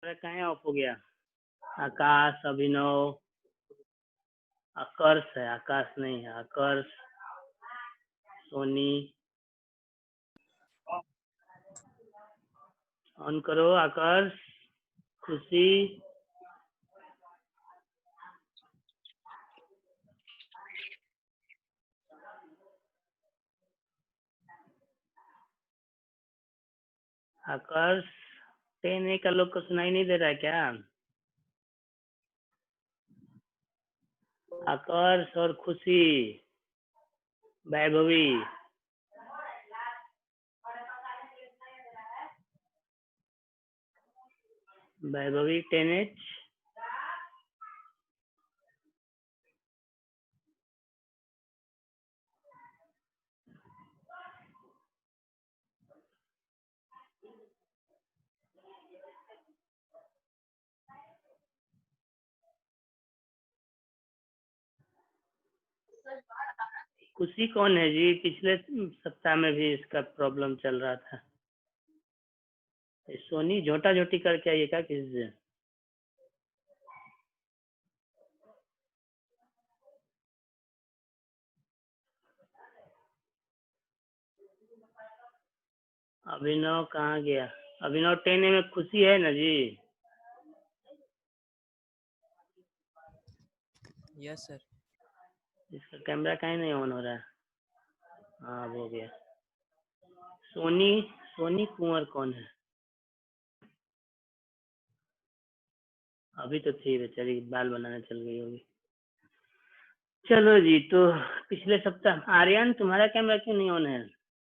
कहाँ ऑफ हो गया? आकाश, अभिनव, आकर्ष है, आकाश नहीं है, आकर्ष, सोनी, ऑन करो। आकर्ष, खुशी, आकर्ष, 10A का लोग को सुनाई नहीं दे रहा है क्या? आकर्ष और खुशी, वैभवी, वैभवी 10H, खुशी कौन है जी? पिछले सप्ताह में भी इसका प्रॉब्लम चल रहा था। सोनी झोटा झोटी करके आइए क्या किसी से? अभिनव कहाँ गया? अभिनव 10A में खुशी है ना जी? Yes sir. इसका कैमरा काहे नहीं ऑन हो रहा है? हाँ हो गया। सोनी, सोनी कुंवर कौन है? अभी तो थी बेचारी, बाल बनाने चल गई होगी। चलो जी, तो पिछले सप्ताह आर्यन तुम्हारा कैमरा क्यों नहीं ऑन है?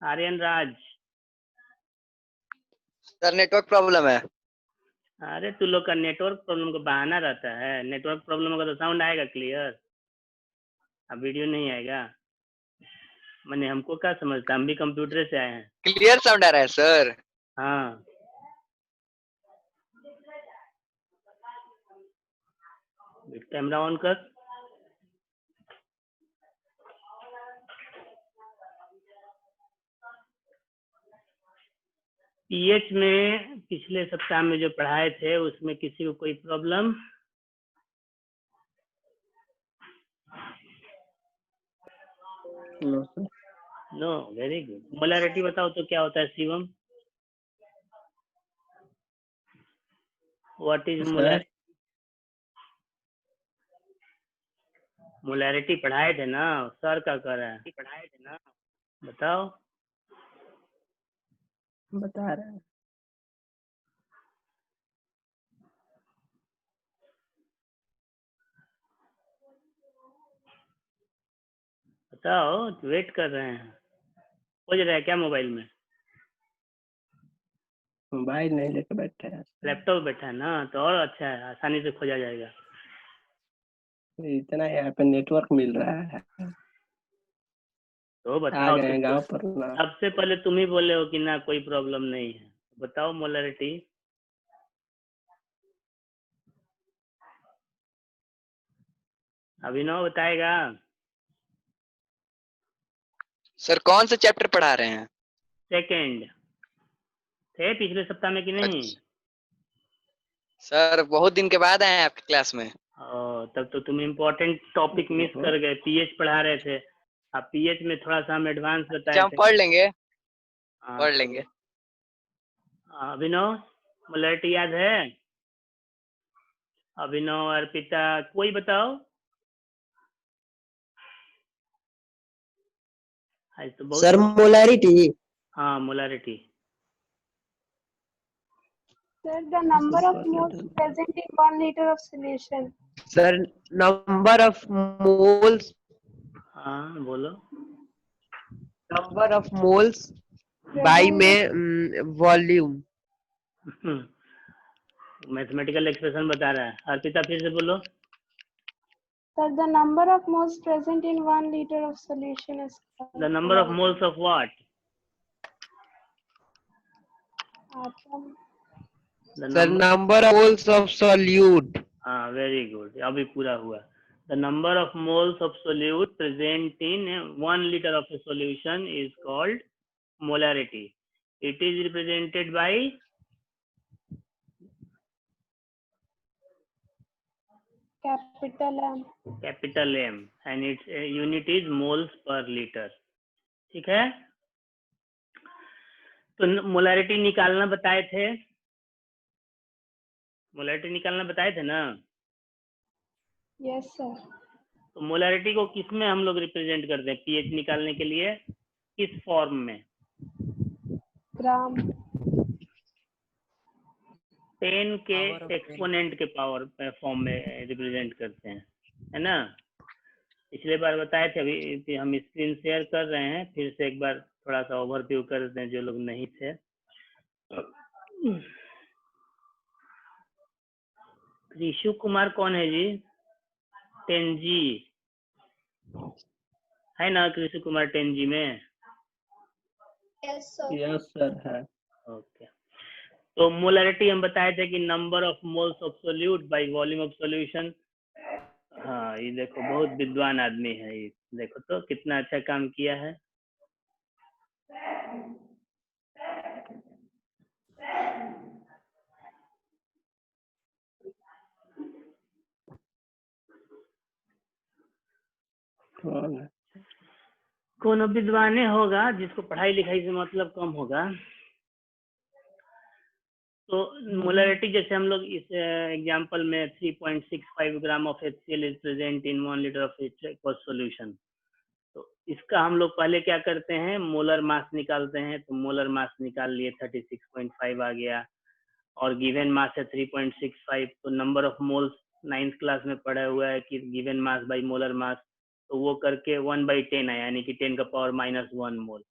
आर्यन राज, सर नेटवर्क प्रॉब्लम है। अरे तू लोग का नेटवर्क प्रॉब्लम का बहाना रहता है। नेटवर्क प्रॉब्लम होगा तो साउंड आएगा क्लियर, अब वीडियो नहीं आएगा। मैंने हमको क्या समझता, हम भी कंप्यूटर से आए हैं। क्लियर साउंड आ रहा है सर। हाँ, कैमरा ऑन कर। पीएच में पिछले सप्ताह में जो पढ़ाए थे उसमें किसी को कोई problem? No, very good. Molarity बताओ तो क्या होता है Shivam? What is molarity? Molarity पढ़ाए थे ना, सर क्या कर रहा है? पढ़ाए थे ना, बताओ। बता रहा है। बताओ, वेट कर रहे हैं। खोज रहे हैं क्या मोबाइल में? मोबाइल नहीं लेकर बैठे हैं। लैपटॉप बैठा है ना, तो और अच्छा है, आसानी से खोजा जाएगा। इतना यहाँ पे नेटवर्क मिल रहा है। तो आ बताओ। गए तो गांव पर ना। सबसे पहले तुम ही बोले हो कि ना कोई प्रॉब्लम नहीं है। बताओ मोलैरिटी। अभिनव बताएगा। सर कौन सा चैप्टर पढ़ा रहे हैं? सेकंड थे पिछले सप्ताह में कि नहीं? सर बहुत दिन के बाद आए हैं आपकी क्लास में। तब तो तुम इम्पोर्टेंट टॉपिक मिस कर गए। पीएच पढ़ा रहे थे, अब पीएच में थोड़ा सा हम एडवांस बताए हम थे। पढ़ लेंगे, हाँ, पढ़ तो लेंगे। अभिनव मोलैरिटी याद है? अभिनव, अर्पिता, कोई बताओ। आज तो बहुत सर मोलैरिटी। हाँ, molarity. Sir, the number of moles present in 1 liter of solution. Sir number of moles, हाँ बोलो। नंबर ऑफ मोल्स बाई में वॉल्यूम। मैथमेटिकल एक्सप्रेशन बता रहा है। अर्पिता फिर से बोलो। Sir, the number of moles present in 1 liter of solution is the number of moles of what? atom. Sir number of moles of solute. हाँ, very good, अभी पूरा हुआ। The number of moles of solute present in 1 liter of A solution is called molarity. It is represented by capital M. Capital M and its unit is moles per liter. ठीक है, तो molarity निकालना बताए थे, molarity निकालना बताए थे ना। Yes sir. तो मोलारिटी को किस में हम लोग रिप्रेजेंट करते हैं पीएच निकालने के लिए, किस फॉर्म में? Gram. 10 के Power of 10. एक्सपोनेंट के पावर फॉर्म में रिप्रेजेंट करते हैं, है ना। पिछले बार बताए थे, अभी हम स्क्रीन शेयर कर रहे हैं, फिर से एक बार थोड़ा सा ओवरव्यू कर दें जो लोग नहीं थे। ऋषु कुमार कौन है जी? टेनजी है ना, ऋषु कुमार टेनजी में? Yes sir. यस सर है। ओके, तो मोलारिटी हम बताए थे कि number of moles of solute by volume of solution. हाँ, ये देखो बहुत विद्वान आदमी है ये, देखो तो कितना अच्छा काम किया है। कौन है? कौन विद्वान होगा जिसको पढ़ाई लिखाई से मतलब कम होगा। तो मोलारिटी जैसे हम लोग इस एग्जांपल में 3.65 gram of HCl is present in 1 litre of aqueous solution. तो इसका हम लोग पहले क्या करते हैं, मोलर मास निकालते हैं। तो मोलर मास निकाल लिए 36.5 आ गया, और गिवन मास है 3.65। तो number of moles 9th class में पढ़ा हुआ है कि given mass by molar mass, तो वो करके 1/10 आया, यानी कि 10 का पावर -1 मोल।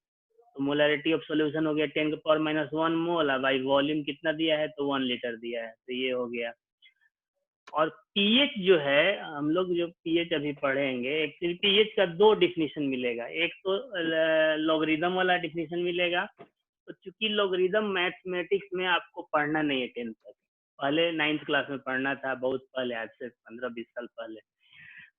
तो मोलारिटी ऑफ सॉल्यूशन हो गया 10 का पावर -1 मोल। भाई वॉल्यूम कितना दिया है, तो 1 लीटर दिया है, तो ये हो गया। और पीएच जो है, हम लोग जो पीएच अभी पढ़ेंगे, एक्चुअली पीएच का 2 डिफिनीशन मिलेगा। एक तो लॉगरिदम वाला डिफिनीशन मिलेगा। तो चूंकि लॉगरिदम मैथमेटिक्स में आपको पढ़ना नहीं है 10th तक, पहले 9th क्लास में पढ़ना था, बहुत पहले, आज से 15-20 साल पहले।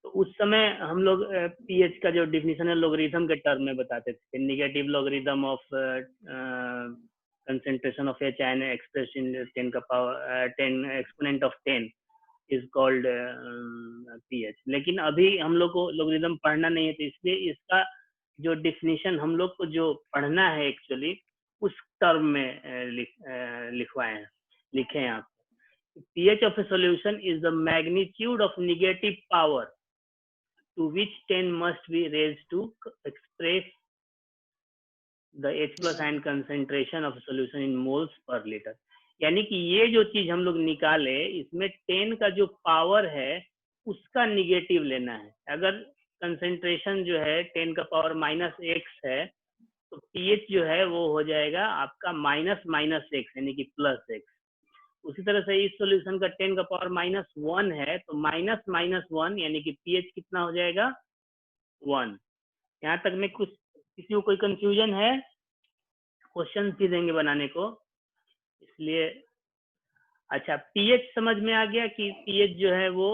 तो उस समय हम लोग पीएच का जो डिफिनीशन है लॉगरिथम के टर्म में बताते थे। Negative logarithm of concentration of H N express in 10 का power 10 exponent of 10 is called pH. लेकिन अभी हम लोग को लॉगरिथम पढ़ना नहीं है, तो इसलिए इसका जो डिफिनीशन हम लोग को जो पढ़ना है एक्चुअली उस टर्म में लिखवाए हैं, लिखे हैं आप। pH of a solution is the magnitude of negative power to which 10 must be raised to express the H+ ion concentration of a solution in moles per liter। यानी कि ये जो चीज हम लोग निकाले, इसमें 10 का जो पावर है उसका निगेटिव लेना है। अगर कंसेंट्रेशन जो है 10 का पावर -x है, तो pH जो है वो हो जाएगा आपका -x यानी कि +x। उसी तरह से इस सॉल्यूशन का 10 का पावर -1 है, तो -1 यानी कि pH कितना हो जाएगा 1। यहाँ तक में कुछ किसी को कोई कंफ्यूजन है? क्वेश्चन भी देंगे बनाने को, इसलिए अच्छा pH समझ में आ गया कि pH जो है वो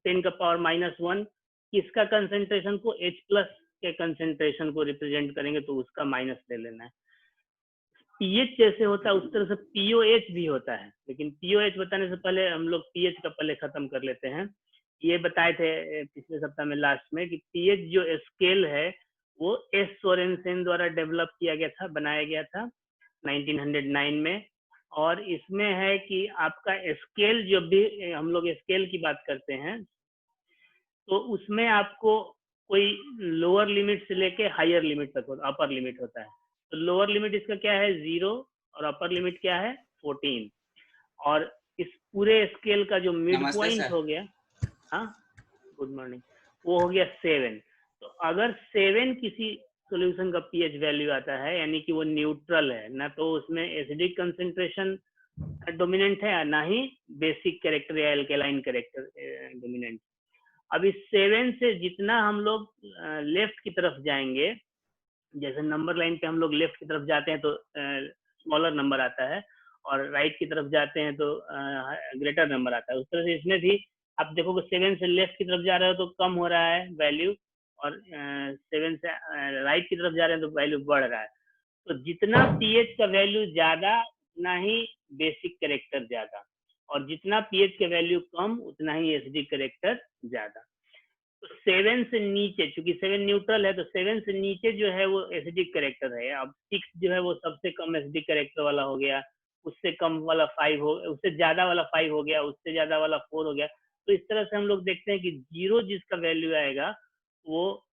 10 का पावर -1 किसका कंसेंट्रेशन को H+ के कंसेंट्रेशन को रिप्रेजेंट करेंगे, तो उसका माइनस ले लेना है। pH जैसे होता है उस तरह से POH भी होता है, लेकिन POH बताने से पहले हम लोग pH का पहले खत्म कर लेते हैं। ये बताए थे पिछले सप्ताह में लास्ट में कि pH जो स्केल है वो एस सोरेनसेन द्वारा डेवलप किया गया था, बनाया गया था 1909 में। और इसमें है कि आपका स्केल, जब भी हम लोग स्केल की बात करते हैं तो उसमें आपको कोई लोअर लिमिट से लेके हायर लिमिट तक होता, अपर लिमिट होता है। तो लोअर लिमिट इसका क्या है 0, और अपर लिमिट क्या है 14। और इस पूरे स्केल का जो मिड पॉइंट हो गया, हाँ गुड मॉर्निंग, वो हो गया 7। तो अगर 7 किसी सॉल्यूशन का पीएच वैल्यू आता है, यानी कि वो न्यूट्रल है, ना तो उसमें एसिडिक कंसेंट्रेशन डोमिनेंट है, ना ही बेसिक कैरेक्टर या एल्केलाइन कैरेक्टर डोमिनेंट। अब इस 7 से जितना हम लोग लेफ्ट की तरफ जाएंगे, जैसे नंबर लाइन पे हम लोग लेफ्ट की तरफ जाते हैं तो स्मॉलर नंबर आता है, और राइट की तरफ जाते हैं तो ग्रेटर नंबर आता है। उस तरह से इसमें भी आप देखोगे 7 से लेफ्ट की तरफ जा रहे हो तो कम हो रहा है वैल्यू, और 7 से राइट की तरफ जा रहे हैं तो वैल्यू बढ़ रहा है। तो जितना पीएच का वैल्यू ज्यादा, उतना ही बेसिक कैरेक्टर ज्यादा। और जितना पीएच के वैल्यू कम उतना ही एसिडिक कैरेक्टर ज्यादा। तो 7 से नीचे, चूंकि 7 न्यूट्रल है तो 7 से नीचे जो है वो एसिडिक कैरेक्टर है। अब 6 जो है वो सबसे कम एसिडिक कैरेक्टर वाला हो गया, उससे कम वाला 5 हो, उससे ज्यादा वाला 5 हो गया, उससे ज्यादा वाला 4 हो गया। तो इस तरह से हम लोग देखते हैं कि 0 जिसका वैल्यू आएगा वो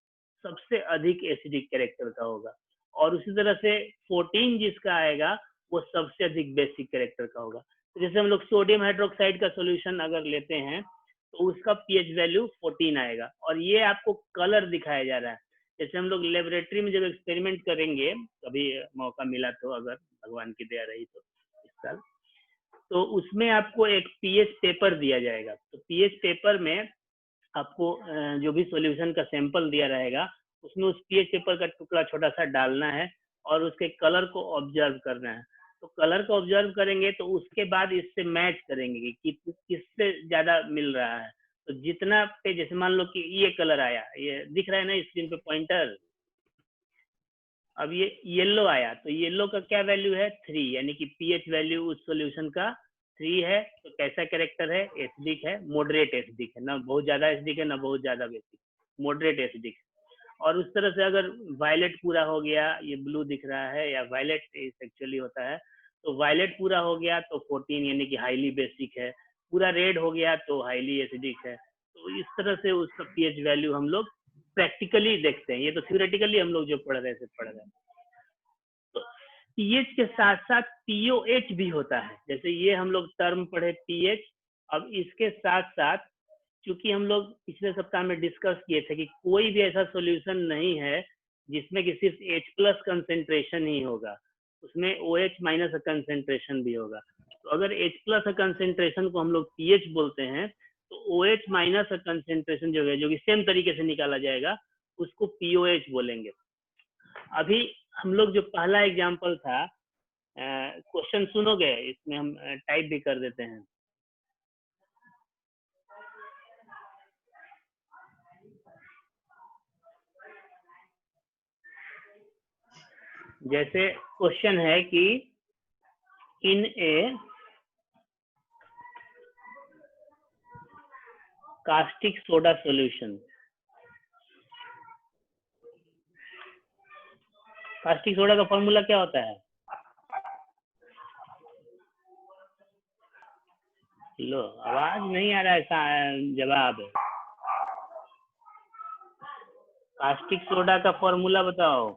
सबसे अधिक एसिडिक कैरेक्टर का होगा, और उसी तरह से 14 जिसका आएगा वो सबसे अधिक बेसिक कैरेक्टर का होगा। तो जैसे हम लोग सोडियम हाइड्रोक्साइड का सॉल्यूशन अगर लेते हैं तो उसका पीएच वैल्यू 14 आएगा, और ये आपको कलर दिखाया जा रहा है। जैसे हम लोग लेबोरेटरी में जब एक्सपेरिमेंट करेंगे, कभी मौका मिला तो, अगर भगवान की दया रही तो इस साल, तो उसमें आपको एक पीएच पेपर दिया जाएगा। तो पीएच पेपर में आपको जो भी सॉल्यूशन का सैंपल दिया रहेगा उसमें उस पीएच पेपर का टुकड़ा छोटा सा डालना है और उसके कलर को ऑब्जर्व करना है। तो कलर को ऑब्जर्व करेंगे तो उसके बाद इससे मैच करेंगे कि किससे ज्यादा मिल रहा है। तो जितना पे, जैसे मान लो कि ये कलर आया, ये दिख रहा है ना स्क्रीन पे पॉइंटर, अब ये येलो आया, तो येलो का क्या वैल्यू है 3, यानी कि पीएच वैल्यू उस सॉल्यूशन का 3 है। तो कैसा कैरेक्टर है, एसिडिक है, मॉडरेट एसिडिक है, ना बहुत ज्यादा एसिडिक है ना बहुत ज्यादा बेसिक, मॉडरेट एसिडिक है। और उस तरह से अगर वायलेट पूरा हो गया, ये ब्लू दिख रहा है या वायलेट एक्चुअली होता है, तो वायलेट पूरा हो गया तो 14 यानी कि हाईली बेसिक है, पूरा रेड हो गया तो हाईली एसिडिक है। तो इस तरह से उसका पीएच वैल्यू हम लोग प्रैक्टिकली देखते हैं, ये तो थ्योरेटिकली हम लोग जो पढ़ रहे थे पढ़ रहे हैं। तो पीएच के साथ साथ पीओएच भी होता है, जैसे ये हम लोग टर्म पढ़े पीएच। अब इसके साथ साथ चूंकि हम लोग पिछले सप्ताह में डिस्कस किए थे कि कोई भी ऐसा सॉल्यूशन नहीं है जिसमें कि सिर्फ H+ कंसेंट्रेशन ही होगा, उसमें OH- कंसेंट्रेशन भी होगा। तो अगर H+ कंसेंट्रेशन को हम लोग पीएच बोलते हैं तो OH- कंसेंट्रेशन जो है, जो कि सेम तरीके से निकाला जाएगा, उसको पीओएच बोलेंगे। अभी हम लोग जो पहला एग्जाम्पल था, क्वेश्चन सुनोगे, इसमें हम टाइप भी कर देते हैं। जैसे क्वेश्चन है कि in a caustic soda solution, caustic soda का फॉर्मूला क्या होता है? लो, आवाज नहीं आ रहा है, जवाब। कास्टिक सोडा का फॉर्मूला बताओ।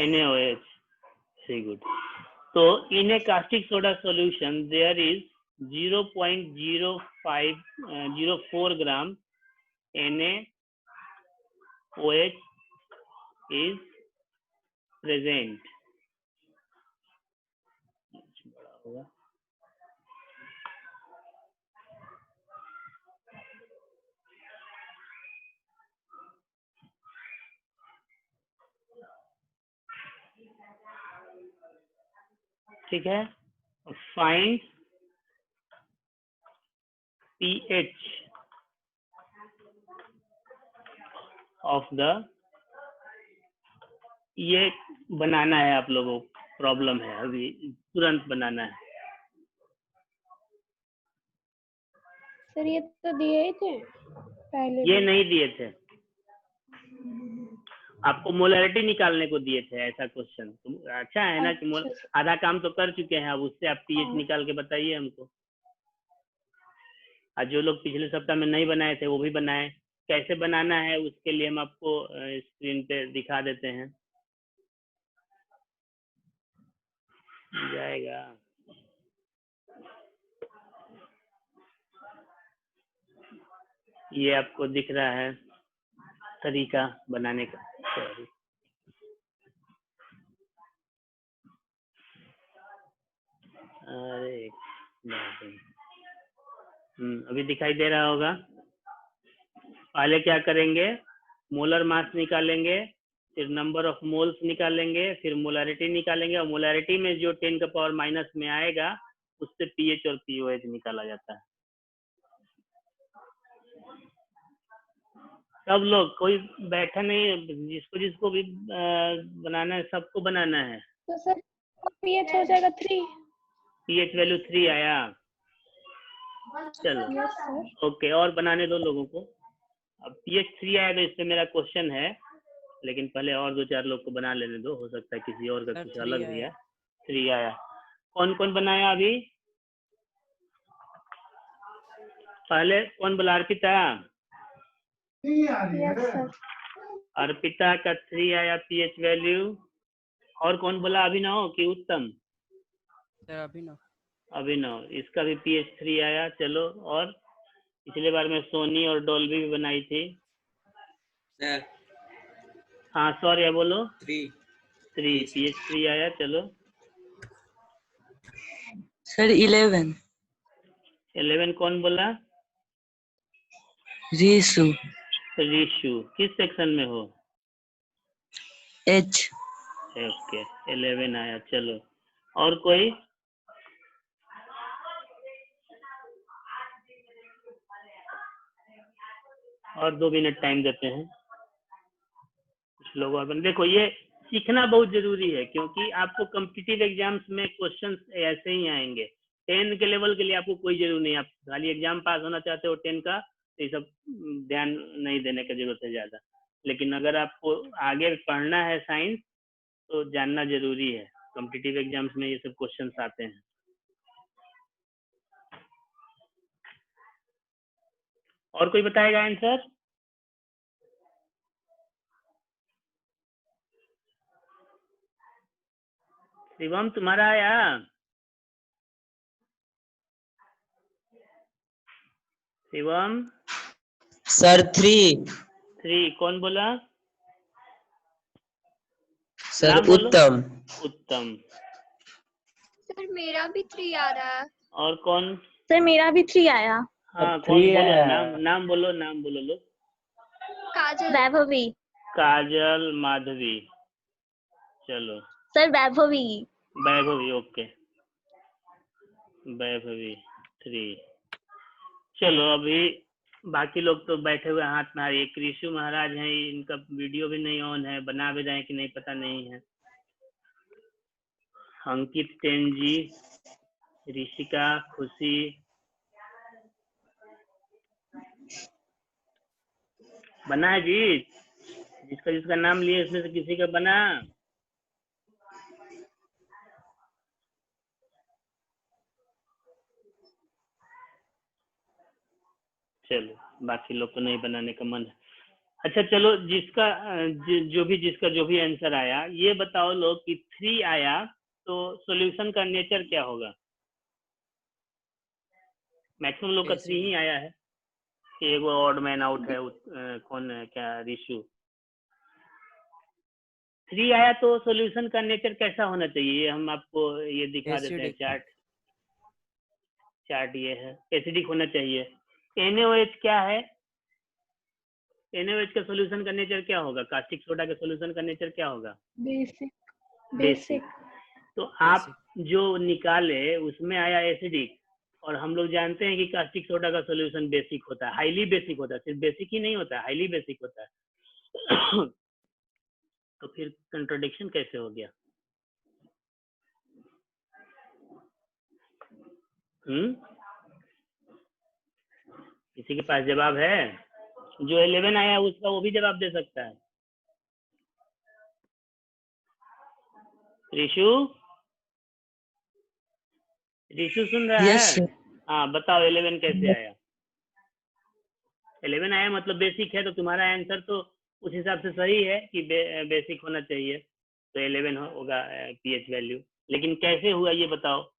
NaOH, very good. So in a caustic soda solution there is 0.04 gram NaOH is present. ठीक है, फाइंड pH ऑफ द, ये बनाना है आप लोगों को, प्रॉब्लम है अभी तुरंत बनाना है। सर ये तो दिए ही थे पहले ये भी। नहीं दिए थे, आपको मोलैरिटी निकालने को दिए थे ऐसा क्वेश्चन। अच्छा है ना कि अच्छा। आधा काम तो कर चुके हैं, अब उससे आप पीएच निकाल के बताइए हमको। और जो लोग पिछले सप्ताह में नहीं बनाए थे वो भी बनाए। कैसे बनाना है उसके लिए हम आपको स्क्रीन पे दिखा देते हैं, जाएगा। ये आपको दिख रहा है तरीका बनाने का। अरे अभी दिखाई दे रहा होगा। पहले क्या करेंगे, मोलर मास निकालेंगे, फिर नंबर ऑफ मोल्स निकालेंगे, फिर मोलारिटी निकालेंगे, और मोलारिटी में जो 10⁻⁻ में आएगा उससे पीएच और पीओएच निकाला जाता है। सब लोग, कोई बैठा नहीं है, जिसको जिसको भी बनाना है सबको बनाना है। तो सर pH हो जाएगा 3। pH वैल्यू 3 आया, चलो यस सर। ओके, और बनाने दो लोगों को। अब pH 3 आया तो इस पे मेरा क्वेश्चन है, लेकिन पहले और 2-4 लोग को बना लेने दो, हो सकता है किसी और का कुछ अलग भी है। 3 आया, कौन कौन बनाया अभी? पहले कौन बोला? अर्पिता। Yes sir. अर्पिता का 3 आया pH वैल्यू। और कौन बोला? अभिनव कि उत्तम? सर अभिनव। अभिनव, इसका भी pH 3 आया। चलो, और पिछले बार में सोनी और डॉल्बी भी बनाई थी। सर हाँ सॉरी, बोलो। 3 pH 3 आया। चलो सर 11 11 कौन बोला? रीशु रिशु, किस सेक्शन में हो? H ओके, 11 आया। चलो, और कोई? और 2 मिनट टाइम देते हैं कुछ लोगों और देखो, ये सीखना बहुत जरूरी है, क्योंकि आपको कॉम्पिटिटिव एग्जाम्स में क्वेश्चंस ऐसे ही आएंगे। 10 के लेवल के लिए आपको कोई जरूरत नहीं, आप खाली एग्जाम पास होना चाहते हो 10 का, तो ये सब ध्यान नहीं देने की जरूरत है ज्यादा। लेकिन अगर आपको आगे पढ़ना है साइंस, तो जानना जरूरी है, कॉम्पिटिटिव एग्जाम्स में ये सब क्वेश्चंस आते हैं। और कोई बताएगा आंसर? शिवम, तुम्हारा आया? शिवम? सर 3 कौन बोला? सर नाम बोलो। उत्तम उत्तम। सर मेरा भी 3 आ रहा है। और कौन? सर मेरा भी 3 आया। हाँ, अब कौन 3 बोलो? आया। नाम बोलो, नाम बोलो लो। काजल। वैभवी। काजल, माधवी। चलो, सर वैभवी। वैभवी, ओके, वैभवी 3। चलो, अभी बाकी लोग तो बैठे हुए हाथ में। एक ऋषु महाराज हैं, इनका वीडियो भी नहीं ऑन है, बना भी रहे कि नहीं पता नहीं है। अंकित सेन जी, ऋषिका, खुशी, बना है जी? जिसका जिसका नाम लिए उसमें से किसी का बना? चलो, बाकी लोग को नहीं बनाने का मन है। अच्छा चलो, जिसका जो भी आंसर आया, ये बताओ लोग कि 3 आया तो सॉल्यूशन का नेचर क्या होगा? मैक्सिमम लोग का 3 ही आया है। एक ऑड मैन आउट है, कौन है क्या? ऋषु। 3 आया तो सॉल्यूशन का नेचर कैसा होना चाहिए? ये हम आपको ये दिखा देते हैं। चार्ट ये है, एसिडिक होना चाहिए। NaOH क्या है? NaOH का सॉल्यूशन का नेचर क्या होगा? कास्टिक सोडा का सॉल्यूशन का नेचर क्या होगा? बेसिक। तो आप जो निकाले उसमें आया एसिडिक, और हम लोग जानते हैं कि कास्टिक सोडा का सॉल्यूशन बेसिक होता है, हाईली बेसिक होता है। सिर्फ बेसिक ही नहीं होता है, हाईली बेसिक होता है। तो फिर कंट्रोडिक्शन कैसे हो गया? किसी के पास जवाब है? जो 11 आया उसका वो भी जवाब दे सकता है। ऋषु सुन रहा है? हाँ, बताओ 11 कैसे आया? 11 आया मतलब बेसिक है, तो तुम्हारा आंसर तो उस हिसाब से सही है कि बेसिक होना चाहिए, तो 11 होगा pH वैल्यू। लेकिन कैसे हुआ ये बताओ?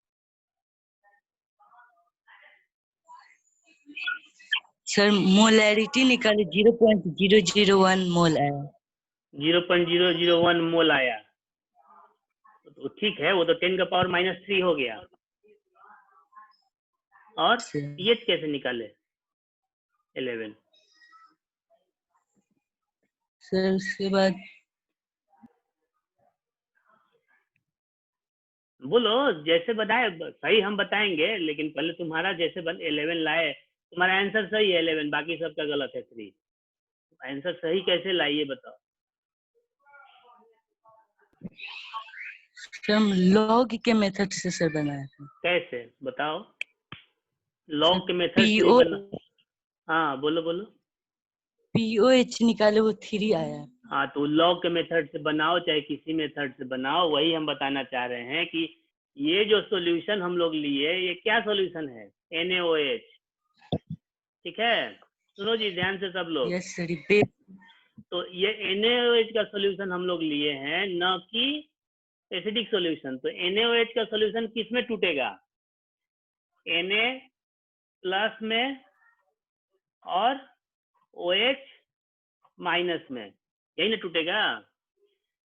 सर मोलैरिटी निकाले 0.001 मोल आया। 0.001 मोल आया, तो ठीक है, वो तो 10 का पावर -3 हो गया। और pH कैसे निकाले 11? सर उसके बाद बोलो, जैसे बताए सही हम बताएंगे, लेकिन पहले तुम्हारा जैसे 11 लाए, तुम्हारा आंसर सही है 11, बाकी सबका गलत है 3। आंसर सही कैसे लाइए बताओ। सर हम लॉग के मेथड से सर बनाया था। कैसे बताओ, लॉग के मेथड से ही PO बना। हाँ बोलो बोलो। POH निकाले वो 3 आया। हाँ तो लॉग के मेथड से बनाओ चाहे किसी मेथड से बनाओ, वही हम बताना चाह रहे हैं कि ये जो सॉल्यूशन हम लोग लिए ये क्या सॉल्यूशन है, NaOH। ठीक है, सुनो जी ध्यान से सब लोग। Yes sir. तो ये NaOH का सॉल्यूशन हम लोग लिए हैं, न कि एसिडिक सॉल्यूशन। तो NaOH का सॉल्यूशन किस में टूटेगा, Na प्लस में और OH माइनस में, यही ना टूटेगा।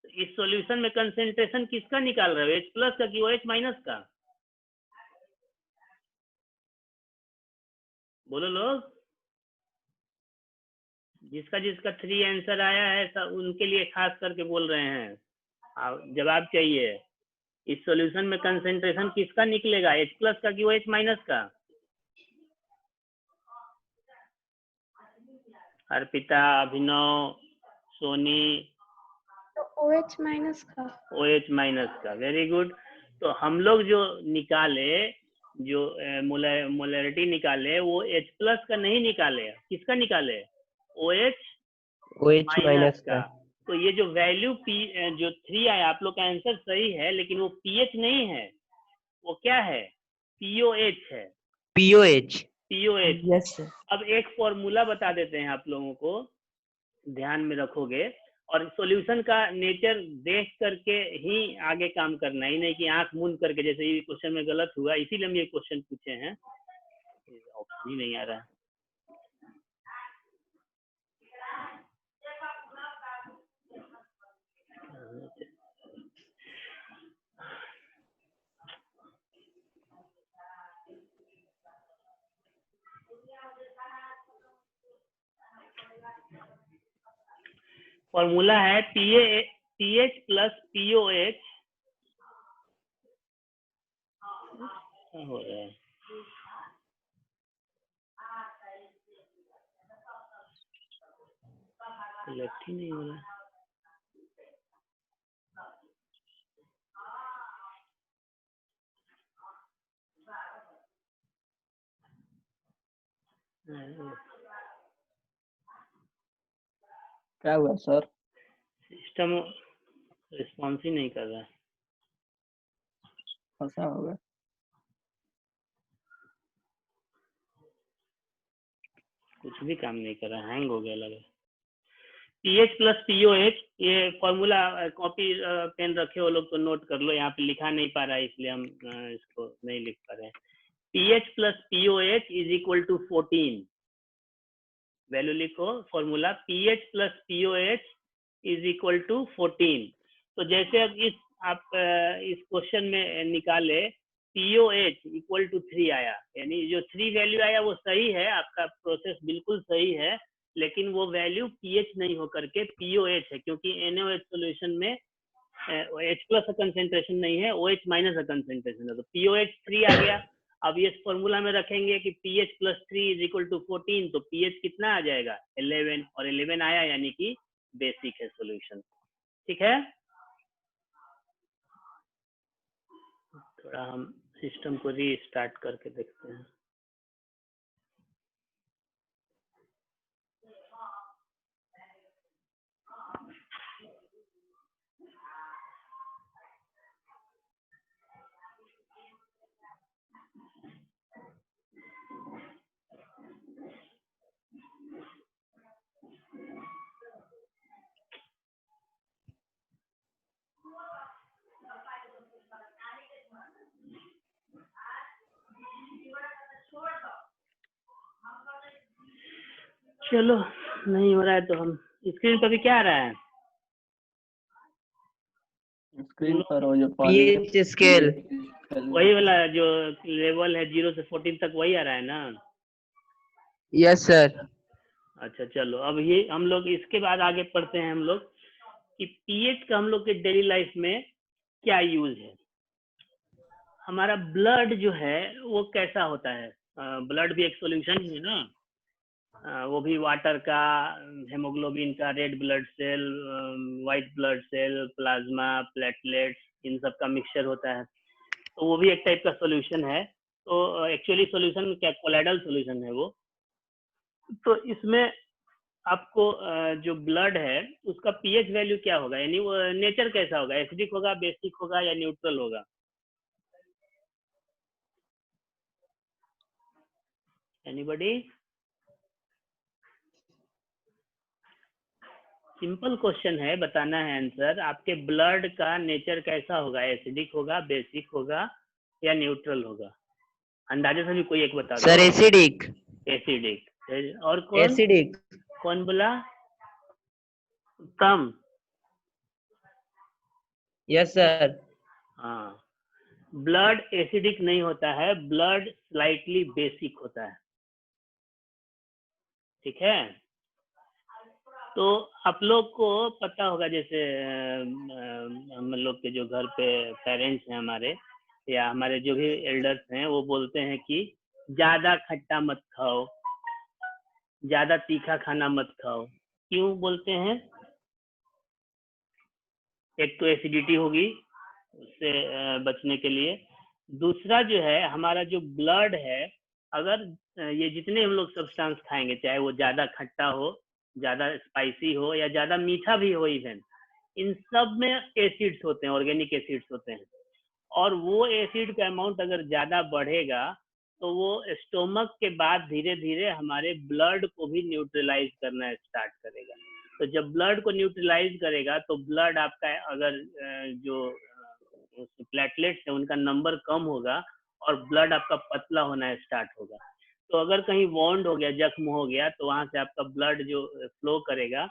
तो इस सॉल्यूशन में कंसेंट्रेशन किसका निकाल रहे हो, H प्लस का कि OH माइनस का, बोलो लोग। जिसका जिसका 3 आंसर आया है सब उनके लिए खास करके बोल रहे हैं, जवाब चाहिए। इस सॉल्यूशन में कंसेंट्रेशन किसका निकलेगा, H प्लस का कि OH माइनस का। अर्पिता, अभिनव, सोनी, तो OH माइनस का। OH माइनस का, वेरी गुड। तो हम लोग जो निकाले, जो मोलैरिटी निकाले वो H प्लस का नहीं निकाले, किसका निकाले, OH माइनस का। तो ये जो वैल्यू जो 3 आया, आप लोग का आंसर सही है, लेकिन वो pH नहीं है, वो क्या है, POH है। POH। Yes sir. अब एक फॉर्मूला बता देते हैं आप लोगों को, ध्यान में रखोगे, और सॉल्यूशन का नेचर देख करके ही आगे काम करना, ही नहीं कि आंख मूंद करके, जैसे ये क्वेश्चन में गलत हुआ इसीलिए हम ये क्वेश्चन पूछे हैं। ऑप्शन ही नहीं आ रहा है। फॉर्मूला है pH प्लस POH। क्या हो रहा है, सिलेक्ट ही नहीं हो रहा है। क्या हुआ सर? सिस्टम रिस्पॉन्स ही नहीं कर रहा है। ऐसा होगा। कुछ भी काम नहीं कर रहा, हैंग हो गया लग रहा है। pH प्लस POH, ये फॉर्मूला कॉपी पेन रखे हो लोग तो नोट कर लो, यहाँ पे लिखा नहीं पा रहा है इसलिए हम इसको नहीं लिख पा रहे हैं। pH plus POH is equal to 14। Value लिखो, formula pH plus POH is equal to 14। तो जैसे अब आप इस क्वेश्चन में निकाले POH इक्वल टू 3 आया, यानी जो 3 वैल्यू आया वो सही है, आपका प्रोसेस बिल्कुल सही है, लेकिन वो वैल्यू pH नहीं होकर के POH है, क्योंकि NaOH सॉल्यूशन में H प्लस का कंसेंट्रेशन नहीं है, OH माइनस का कंसेंट्रेशन है। तो POH 3 आ गया। अब ये फॉर्मूला में रखेंगे कि pH plus 3 is equal to 14, तो pH कितना आ जाएगा, 11, और 11 आया यानी कि बेसिक है सॉल्यूशन। ठीक है, थोड़ा हम सिस्टम को रीस्टार्ट करके देखते हैं। चलो नहीं हो रहा है तो हम स्क्रीन पर भी क्या आ रहा है, स्क्रीन पर वो जो pH स्केल, वही वाला जो लेवल है 0 से 14 तक, वही आ रहा है ना। Yes sir. अच्छा चलो, अब ये हम लोग इसके बाद आगे पढ़ते हैं हम लोग कि pH का हम लोग के डेली लाइफ में क्या यूज है। हमारा ब्लड जो है वो कैसा होता है, ब्लड भी एक सॉल्यूशन ही है ना। वो भी वाटर का, हेमोग्लोबिन का, red blood cell, white blood cell, plasma, platelets, इन सब का मिक्सचर होता है। तो वो भी एक टाइप का सॉल्यूशन है। तो एक्चुअली सॉल्यूशन क्या, कोलाइडल सॉल्यूशन है वो। तो इसमें आपको जो ब्लड है उसका पीएच वैल्यू क्या होगा, यानी वो नेचर कैसा होगा, एसिडिक होगा, बेसिक होगा या न्यूट्रल होगा? एनीबॉडी? सिंपल क्वेश्चन है, बताना है आंसर। आपके ब्लड का नेचर कैसा होगा, एसिडिक होगा, बेसिक होगा या न्यूट्रल होगा? अंदाजे से भी कोई एक बता दो। Sir acidic. एसिडिक। और कौन? एसिडिक। कौन बोला? उत्तम। Yes sir. हाँ, ब्लड एसिडिक नहीं होता है, ब्लड स्लाइटली बेसिक होता है। ठीक है, तो आप लोग को पता होगा, जैसे हम लोग के जो घर पे पेरेंट्स हैं हमारे, या हमारे जो भी एल्डर्स हैं, वो बोलते हैं कि ज्यादा खट्टा मत खाओ, ज्यादा तीखा खाना मत खाओ। क्यों बोलते हैं? एक तो एसिडिटी होगी, उससे बचने के लिए। दूसरा जो है, हमारा जो ब्लड है, अगर ये जितने हम लोग सब्सटेंस खाएंगे, चाहे वो ज्यादा खट्टा हो, ज्यादा स्पाइसी हो या ज्यादा मीठा भी हो, इवन इन सब में एसिड्स होते हैं, ऑर्गेनिक एसिड्स होते हैं। और वो एसिड का अमाउंट अगर ज्यादा बढ़ेगा तो वो स्टोमक के बाद धीरे धीरे हमारे ब्लड को भी न्यूट्रलाइज करना स्टार्ट करेगा। तो जब ब्लड को न्यूट्रलाइज करेगा तो ब्लड आपका, अगर जो प्लेटलेट्स है उनका नंबर कम होगा और ब्लड आपका पतला होना स्टार्ट होगा। तो अगर कहीं वॉन्ड हो गया, जख्म हो गया, तो वहां से आपका ब्लड जो फ्लो करेगा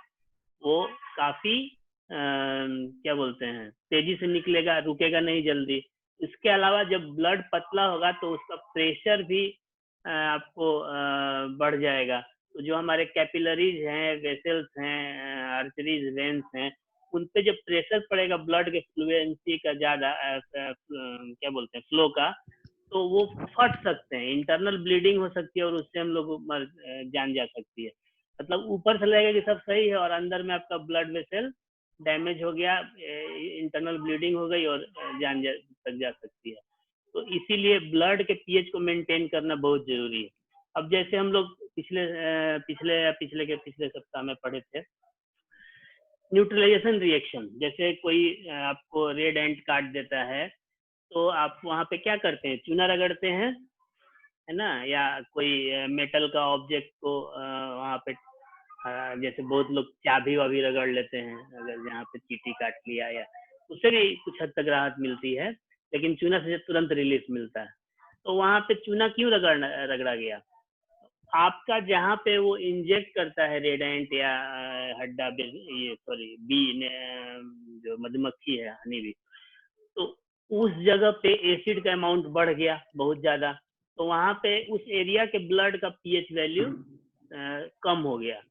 वो काफी क्या बोलते हैं, तेजी से निकलेगा, रुकेगा नहीं जल्दी। इसके अलावा जब ब्लड पतला होगा तो उसका प्रेशर भी आपको बढ़ जाएगा। तो जो हमारे कैपिलरीज हैं, वेसल्स हैं, आर्टरीज, वेन्स हैं, उन पे जब प्रेशर पड़ेगा ब्लड के फ्लुएंसी का ज्यादा, क्या बोलते हैं, फ्लो का, तो वो फट सकते हैं, इंटरनल ब्लीडिंग हो सकती है और उससे हम लोग जान जा सकती है। मतलब ऊपर से लगेगा कि सब सही है और अंदर में आपका ब्लड वेसल डैमेज हो गया, इंटरनल ब्लीडिंग हो गई और जान तक जा सकती है। तो इसीलिए ब्लड के पीएच को मेंटेन करना बहुत जरूरी है। अब जैसे हम लोग पिछले सप्ताह में पढ़े थे, न्यूट्रलाइजेशन रिएक्शन। जैसे कोई आपको रेड एंट काट देता है तो आप वहां पे क्या करते हैं, चूना रगड़ते हैं, है ना, या कोई मेटल का ऑब्जेक्ट को वहां पे, जैसे बहुत लोग चाबी वाबी रगड़ लेते हैं, अगर जहाँ पे चींटी काट लिया, या उससे भी कुछ हद तक राहत मिलती है, लेकिन चूना से तुरंत रिलीफ मिलता है। तो वहां पे चूना क्यों रगड़ा गया? आपका जहाँ पे वो इंजेक्ट करता है रेडेंट या हड्डा, ये सॉरी बी, जो मधुमक्खी है, हनी बी, तो उस जगह पे एसिड का अमाउंट बढ़ गया बहुत ज्यादा। तो वहां पे उस एरिया के ब्लड का पीएच वैल्यू कम हो गया,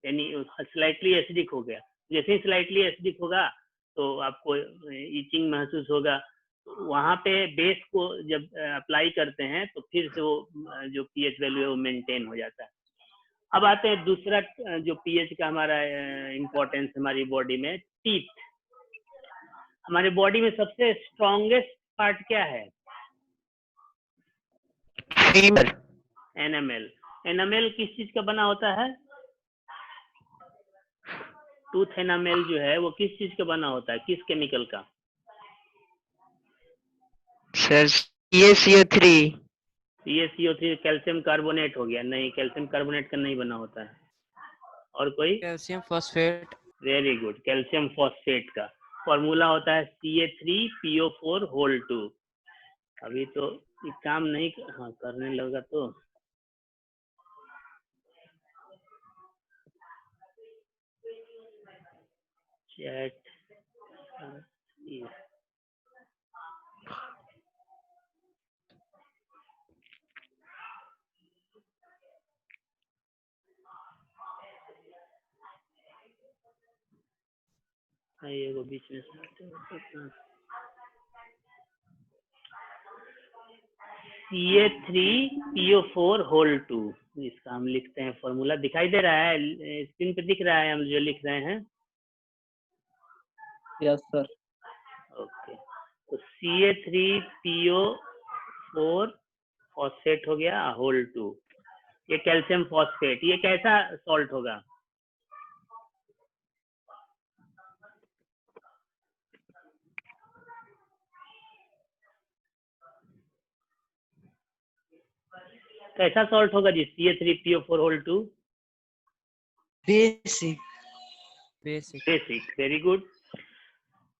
यानी स्लाइटली एसिडिक हो गया। जैसे ही स्लाइटली एसिडिक होगा तो आपको ईचिंग महसूस होगा। वहां पे बेस को जब अप्लाई करते हैं तो फिर से वो जो पीएच वैल्यू है वो मेंटेन हो जाता है। अब आते हैं दूसरा जो पीएच का हमारा इम्पोर्टेंस हमारी बॉडी में, टीथ। हमारे बॉडी में सबसे स्ट्रॉन्गेस्ट पार्ट क्या है? फीमर। एनामेल। एनामेल किस चीज का बना होता है? टूथ एनामेल जो है वो किस चीज का बना होता है, किस केमिकल का? Sir CaCO3। CaCO3 calcium carbonate हो गया? नहीं, कैल्शियम कार्बोनेट का नहीं बना होता है। और कोई? Calcium phosphate. Very good, calcium phosphate का फॉर्मूला होता है Ca3PO4 2। अभी तो ये काम नहीं करने लगा तो चैट एगो बीच में Ca3PO4 2, इसका हम लिखते हैं फॉर्मूला, दिखाई दे रहा है स्क्रीन पे, दिख रहा है हम जो लिख रहे हैं? Yes sir. ओके, तो CA3PO4 फॉस्फेट हो गया होल 2, ये कैल्शियम फॉस्फेट, ये कैसा सॉल्ट होगा? कैसा सॉल्ट होगा जी CA3PO4 whole 2? Basic basic, very good.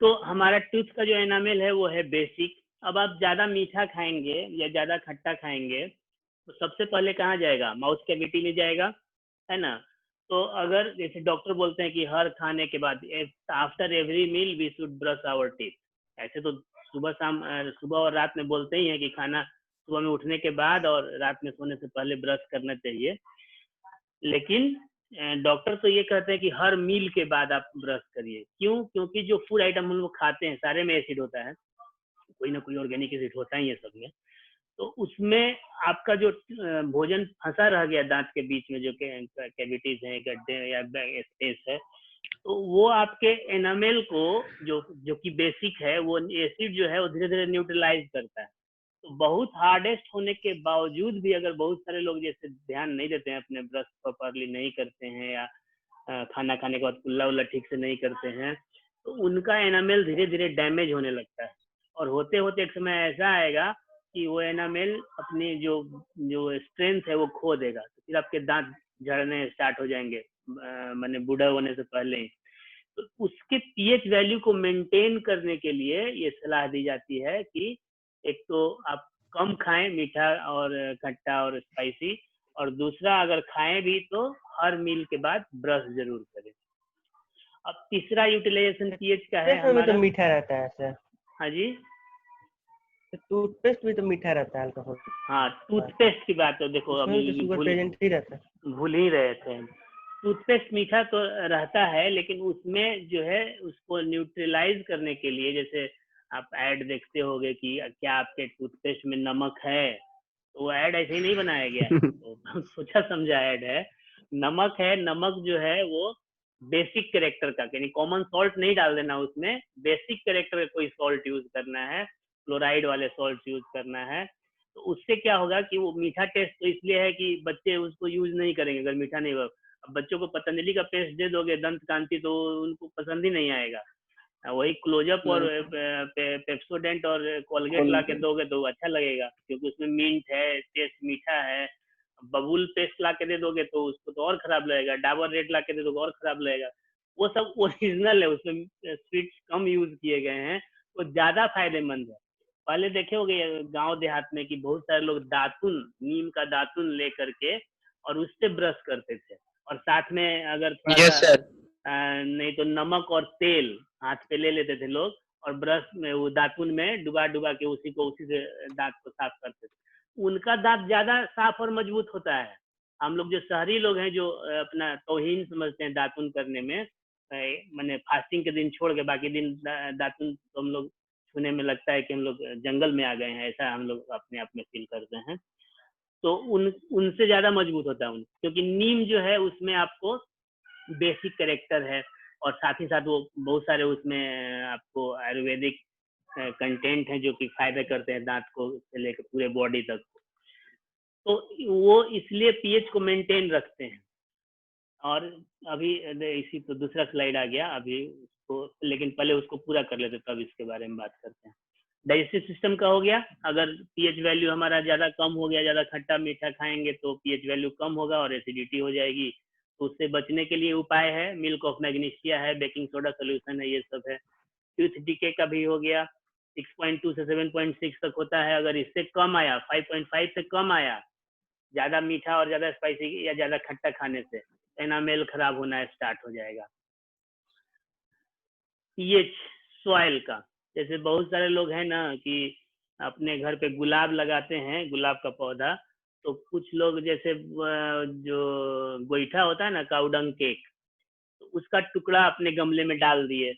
तो हमारा टूथ का जो एनामेल है वो है बेसिक। अब आप ज्यादा मीठा खाएंगे या ज्यादा खट्टा खाएंगे तो सबसे पहले कहाँ जाएगा? माउथ कैविटी में जाएगा, है ना? तो अगर जैसे डॉक्टर बोलते हैं कि हर खाने के बाद after every meal we should brush our teeth, ऐसे तो सुबह शाम सुबह और रात में बोलते ही हैं कि खाना सुबह में उठने के बाद और रात में सोने से पहले ब्रश करना चाहिए, लेकिन डॉक्टर तो ये कहते हैं कि हर मील के बाद आप ब्रश करिए। क्यों? क्योंकि जो फूड आइटम हम लोग खाते हैं सारे में एसिड होता है, कोई ना कोई ऑर्गेनिक एसिड होता ही है सब में। तो उसमें आपका जो भोजन फंसा रह गया दांत के बीच में, जो कैविटीज हैं, गड्ढे या स्पेस है, तो वो आपके एनामेल को जो कि बेसिक है, वो एसिड जो है वो धीरे धीरे न्यूट्रलाइज करता है। तो बहुत हार्डेस्ट होने के बावजूद भी अगर बहुत सारे लोग जैसे ध्यान नहीं देते हैं, अपने ब्रश प्रॉपरली नहीं करते हैं या खाना खाने के बाद कुल्ला उल्ला ठीक से नहीं करते हैं, तो उनका एनामेल धीरे धीरे डैमेज होने लगता है और होते होते एक समय ऐसा आएगा कि वो एनामेल अपनी जो स्ट्रेंथ है वो खो देगा, तो फिर आपके दांत झड़ने स्टार्ट हो जाएंगे, माने बूढ़ा होने से पहले ही। तो उसके पीएच वैल्यू को मेंटेन करने के लिए ये सलाह दी जाती है कि एक तो आप कम खाएं मीठा और खट्टा और स्पाइसी, और दूसरा अगर खाएं भी तो हर मील के बाद ब्रश जरूर करें। अब तीसरा यूटिलाइजेशन पीएच का है में हमारा। तो मीठा रहता है सर। हाँ जी, टूथपेस्ट भी तो मीठा रहता है अल्कोहल। हाँ टूथपेस्ट की बात तो देखो उसमें तो शुगर प्रेजेंट ही रहता है। भूल ही रहे थे। टूथपेस्ट मीठा तो रहता है, लेकिन उसमें जो है उसको न्यूट्रलाइज करने के लिए, जैसे आप ऐड देखते होंगे कि क्या आपके टूथपेस्ट में नमक है, तो वो ऐड ऐसे ही नहीं बनाया गया है, तो सोचा समझा ऐड है। नमक है, नमक जो है वो बेसिक कैरेक्टर का, यानी कॉमन सॉल्ट नहीं डाल देना उसमें, बेसिक कैरेक्टर का कोई सॉल्ट यूज करना है, क्लोराइड वाले सॉल्ट यूज करना है। तो उससे क्या होगा कि वो मीठा टेस्ट तो इसलिए है कि बच्चे उसको यूज नहीं करेंगे अगर मीठा नहीं होगा। अब बच्चों को पतंजलि का पेस्ट दे दोगे दंत कांति, तो उनको पसंद ही नहीं आएगा। वही क्लोजअप और पेप्सोडेंट और कोलगेट ला के दोगे तो अच्छा लगेगा, क्योंकि उसमें मिंट है, टेस्ट मीठा है। बबूल पेस्ट ला के दे दोगे तो उसको तो और खराब लगेगा, डाबर रेड ला के दे दोगे और खराब लगेगा। वो सब ओरिजिनल है, उसमें स्वीट्स कम यूज किए गए हैं, वो ज्यादा फायदेमंद है। पहले देखे होंगे गांव देहात में कि बहुत सारे लोग दातुन, नीम का दातुन ले करके और उससे ब्रश करते थे, और साथ में अगर थोड़ा सा नहीं तो नमक और तेल हाथ पे ले लेते थे लोग, और ब्रश में वो दातुन में डुबा डुबा के उसी से दांत को साफ करते थे। उनका दांत ज्यादा साफ और मजबूत होता है। हम लोग जो शहरी लोग हैं, जो अपना तौहीन समझते हैं दातुन करने में, मैंने फास्टिंग के दिन छोड़ के बाकी दिन दातुन तो हम लोग छूने में लगता है कि हम लोग जंगल में आ गए हैं, ऐसा हम लोग अपने आप में फील करते हैं। तो उनसे ज्यादा मजबूत होता है क्योंकि नीम जो है उसमें आपको बेसिक कैरेक्टर है, और साथ ही साथ वो बहुत सारे उसमें आपको आयुर्वेदिक कंटेंट है जो कि फायदा करते हैं दांत को से लेकर पूरे बॉडी तक। तो वो इसलिए पीएच को मेंटेन रखते हैं। और अभी इसी तो दूसरा स्लाइड आ गया अभी उसको, लेकिन पहले उसको पूरा कर लेते तब इसके बारे में बात करते हैं। डाइजेस्टिव सिस्टम का हो गया। अगर पीएच वैल्यू हमारा ज्यादा कम हो गया, ज्यादा खट्टा मीठा खाएंगे तो पीएच वैल्यू कम होगा और एसिडिटी हो जाएगी। तो उससे बचने के लिए उपाय है, मिल्क ऑफ मैग्नीशिया है, बेकिंग सोडा सोल्यूशन है, ये सब है। टूथ डीके का भी हो गया, 6.2 से 7.6 तक होता है। अगर इससे कम आया, 5.5 से कम आया, ज्यादा मीठा और ज्यादा स्पाइसी या ज्यादा खट्टा खाने से, एनामेल खराब होना स्टार्ट हो जाएगा। पीएच सॉइल का, जैसे बहुत सारे लोग हैं ना कि अपने घर पे गुलाब लगाते हैं, गुलाब का पौधा, तो कुछ लोग जैसे जो गोईठा होता है ना, काउडंग केक, तो उसका टुकड़ा अपने गमले में डाल दिए।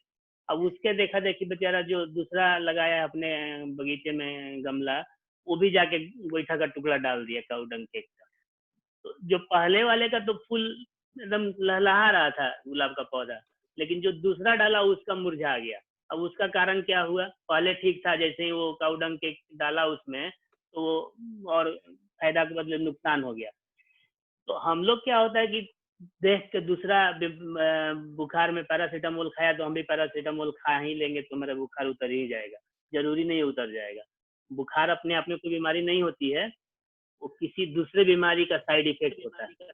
अब उसके देखा देखी बेचारा जो दूसरा लगाया है अपने बगीचे में गमला, वो भी जाके गोईठा का टुकड़ा डाल दिया काउडंग केक का। तो जो पहले वाले का तो फुल एकदम लहलहा रहा था गुलाब का पौधा, लेकिन जो दूसरा डाला उसका मुरझा गया। अब उसका कारण क्या हुआ? पहले ठीक था, जैसे ही वो काउडंग के डाला उसमें तो वो और फायदा के बदले नुकसान हो गया। तो हम लोग क्या होता है कि देख के दूसरा बुखार में पैरासीटामोल खाया तो हम भी पैरासीटामोल खा ही लेंगे तो मेरा बुखार उतर ही जाएगा। जरूरी नहीं उतर जाएगा। बुखार अपने आप में कोई बीमारी नहीं होती है, वो किसी दूसरे बीमारी का साइड इफेक्ट होता है।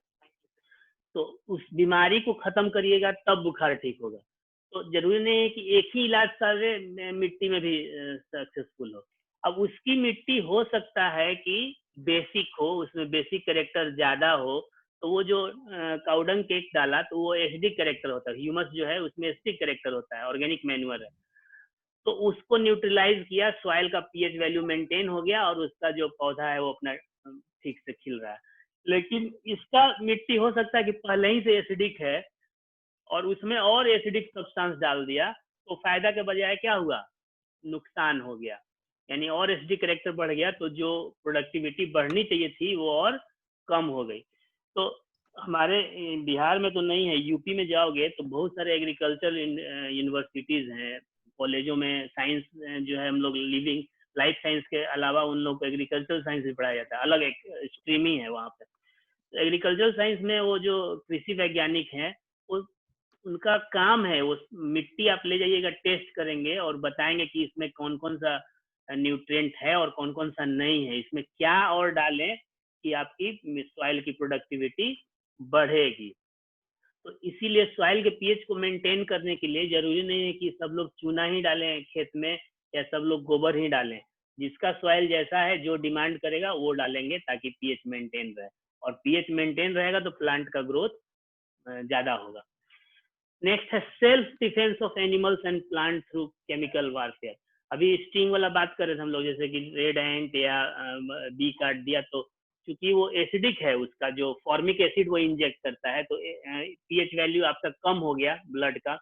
तो उस बीमारी को खत्म करिएगा तब बुखार ठीक होगा। तो जरूरी नहीं है कि एक ही इलाज सारे मिट्टी में भी सक्सेसफुल हो। अब उसकी मिट्टी हो सकता है कि बेसिक हो, उसमें बेसिक कैरेक्टर ज्यादा हो, तो वो जो काउडंग केक डाला तो वो एसिडिक कैरेक्टर होता है, ह्यूमस जो है उसमें एसिडिक कैरेक्टर होता है, ऑर्गेनिक मैन्यूअर है। तो उसको न्यूट्रलाइज किया, सॉइल का पीएच वैल्यू मेंटेन हो गया और उसका जो पौधा है वो अपना ठीक से खिल रहा है। लेकिन इसका मिट्टी हो सकता है कि पहले ही से एसिडिक है और उसमें और एसिडिक सब्सटेंस डाल दिया, तो फायदा के बजाय क्या हुआ? नुकसान हो गया, यानी और एसिडिक कैरेक्टर बढ़ गया, तो जो प्रोडक्टिविटी बढ़नी चाहिए थी वो और कम हो गई। तो हमारे बिहार में तो नहीं है, यूपी में जाओगे तो बहुत सारे एग्रीकल्चर यूनिवर्सिटीज हैं, कॉलेजों में साइंस जो है हम लोग लिविंग लाइफ साइंस के अलावा उन लोग को एग्रीकल्चर साइंस भी पढ़ाया जाता है, अलग एक स्ट्रीम ही है वहाँ पे। तो एग्रीकल्चर साइंस में वो जो कृषि वैज्ञानिक हैं, वो उनका काम है, वो मिट्टी आप ले जाइएगा, टेस्ट करेंगे और बताएंगे कि इसमें कौन कौन सा न्यूट्रिएंट है और कौन कौन सा नहीं है, इसमें क्या और डालें कि आपकी सॉइल की प्रोडक्टिविटी बढ़ेगी। तो इसीलिए सॉइल के पीएच को मेंटेन करने के लिए जरूरी नहीं है कि सब लोग चूना ही डालें खेत में या सब लोग गोबर ही डालें। जिसका सॉइल जैसा है, जो डिमांड करेगा वो डालेंगे ताकि पीएच मेंटेन रहे, और पीएच मेंटेन रहेगा तो प्लांट का ग्रोथ ज्यादा होगा। नेक्स्ट है self defence of animals and plant through chemical warfare. अभी स्टिंग वाला बात कर रहे थे हम लोग, जैसे कि रेड एंट या बी काट दिया, तो क्योंकि वो एसिडिक है, उसका जो फॉर्मिक एसिड वो इंजेक्ट करता है, तो पीएच वैल्यू आपका कम हो गया ब्लड का,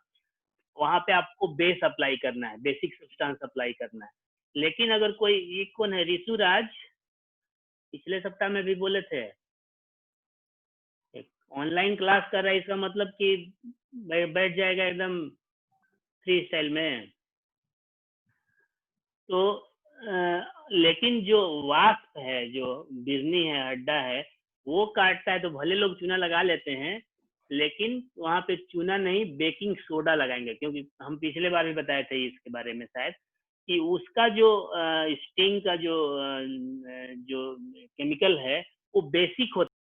वहां पे आपको बेस अप्लाई करना है, बेसिक सब्सटेंस अप्लाई करना है। लेकिन अगर कोई, ये कौन है, ऋतुराज पिछले सप्ताह में भी बोले थे, ऑनलाइन क्लास कर रहा है, इसका मतलब कि बैठ जाएगा एकदम फ्री स्टाइल में। तो लेकिन जो वास्प है, जो बिजनी है, अड्डा है, वो काटता है तो भले लोग चूना लगा लेते हैं, लेकिन वहां पे चूना नहीं बेकिंग सोडा लगाएंगे, क्योंकि हम पिछले बार भी बताए थे इसके बारे में शायद, कि उसका जो स्टिंग का जो केमिकल है वो बेसिक होता है।